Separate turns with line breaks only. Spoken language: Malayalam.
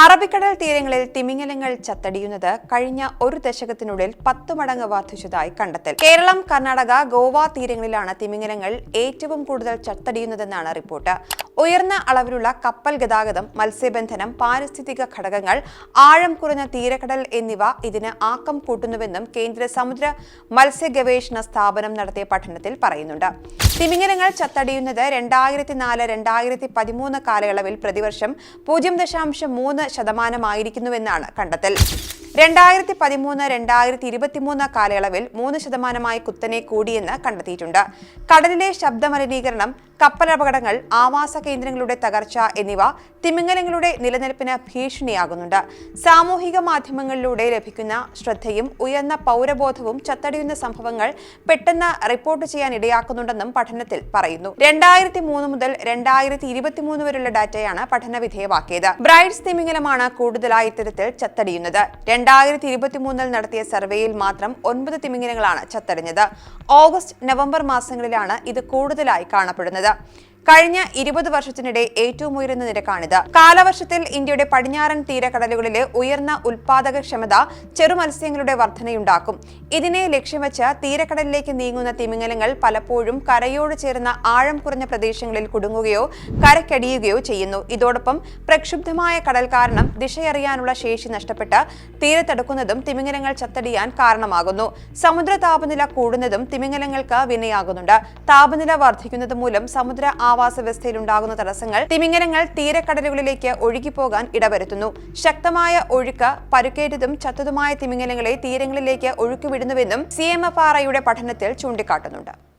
അറബിക്കടൽ തീരങ്ങളിൽ തിമിംഗലങ്ങൾ ചത്തടിയുന്നത് കഴിഞ്ഞ ഒരു ദശകത്തിനുള്ളിൽ 10 മടങ്ങ് വർദ്ധിച്ചതായി കണ്ടെത്തൽ. കേരളം, കർണാടക, ഗോവ തീരങ്ങളിലാണ് തിമിംഗലങ്ങൾ ഏറ്റവും കൂടുതൽ ചത്തടിയുന്നതെന്നാണ് റിപ്പോർട്ട്. ഉയർന്ന അളവിലുള്ള കപ്പൽ ഗതാഗതം, മത്സ്യബന്ധനം, പാരിസ്ഥിതിക ഘടകങ്ങൾ, ആഴം കുറഞ്ഞ തീരക്കടൽ എന്നിവ ഇതിന് ആക്കം കൂട്ടുന്നുവെന്നും കേന്ദ്ര സമുദ്ര മത്സ്യ ഗവേഷണ സ്ഥാപനം നടത്തിയ പഠനത്തിൽ പറയുന്നുണ്ട്. തിമിംഗലങ്ങൾ ചത്തടിയുന്നത് 2004-2013 കാലയളവിൽ പ്രതിവർഷം 0.3% കണ്ടെത്തൽ. 2013-2023 കാലയളവിൽ 3% കുത്തനെ കൂടിയെന്ന് കണ്ടെത്തിയിട്ടുണ്ട്. കടലിലെ ശബ്ദമലിനീകരണം, കപ്പലപകടങ്ങൾ, ആവാസ കേന്ദ്രങ്ങളുടെ തകർച്ച എന്നിവ തിമിംഗലങ്ങളുടെ നിലനിൽപ്പിന് ഭീഷണിയാകുന്നുണ്ട്. സാമൂഹിക മാധ്യമങ്ങളിലൂടെ ലഭിക്കുന്ന ശ്രദ്ധയും ഉയർന്ന പൗരബോധവും ചത്തടിയുന്ന സംഭവങ്ങൾ പെട്ടെന്ന് റിപ്പോർട്ട് ചെയ്യാൻ ഇടയാക്കുന്നുണ്ടെന്നും പഠനത്തിൽ പറയുന്നു. 2003 മുതൽ 2023 വരെയുള്ള ഡാറ്റയാണ് പഠന വിധേയമാക്കിയത്. ബ്രൈറ്റ്സ് തിമിംഗലമാണ് കൂടുതലായി ഇത്തരത്തിൽ ചത്തടിയുന്നത്. 2023 നടത്തിയ സർവേയിൽ മാത്രം 9 തിമിംഗലങ്ങളാണ് ചത്തടിഞ്ഞത്. ഓഗസ്റ്റ്, നവംബർ മാസങ്ങളിലാണ് ഇത് കൂടുതലായി കാണപ്പെടുന്നത്. കഴിഞ്ഞ 20 വർഷത്തിനിടെ ഏറ്റവും ഉയർന്ന നിരക്കാണിത്. കാലവർഷത്തിൽ ഇന്ത്യയുടെ പടിഞ്ഞാറൻ തീരക്കടലുകളിലെ ഉയർന്ന ഉൽപാദകക്ഷമത ചെറുമത്സ്യങ്ങളുടെ വർധനയുണ്ടാക്കും. ഇതിനെ ലക്ഷ്യം വെച്ച് തീരക്കടലിലേക്ക് നീങ്ങുന്ന തിമിംഗലങ്ങൾ പലപ്പോഴും കരയോട് ചേർന്ന ആഴം കുറഞ്ഞ പ്രദേശങ്ങളിൽ കുടുങ്ങുകയോ കരക്കടിയുകയോ ചെയ്യുന്നു. ഇതോടൊപ്പം പ്രക്ഷുബ്ധമായ കടൽ കാരണം ദിശയറിയാനുള്ള ശേഷി നഷ്ടപ്പെട്ട് തീരത്തടുക്കുന്നതും തിമിംഗലങ്ങൾ ചത്തടിയാൻ കാരണമാകുന്നു. സമുദ്ര താപനില കൂടുന്നതും തിമിംഗലങ്ങൾക്ക് വിനയാകുന്നുണ്ട്. താപനില വർദ്ധിക്കുന്നത് മൂലം സമുദ്ര ആവാസ വ്യവസ്ഥയിലുണ്ടാകുന്ന തടസ്സങ്ങൾ തിമിംഗലങ്ങൾ തീരക്കടലുകളിലേക്ക് ഒഴുകിപ്പോകാൻ ഇടവരുത്തുന്നു. ശക്തമായ ഒഴുക്ക് പരുക്കേറ്റതും ചത്തതുമായ തിമിംഗലങ്ങളെ തീരങ്ങളിലേക്ക് ഒഴുക്കിവിടുന്നുവെന്നും CMFRIയുടെ പഠനത്തിൽ ചൂണ്ടിക്കാട്ടുന്നുണ്ട്.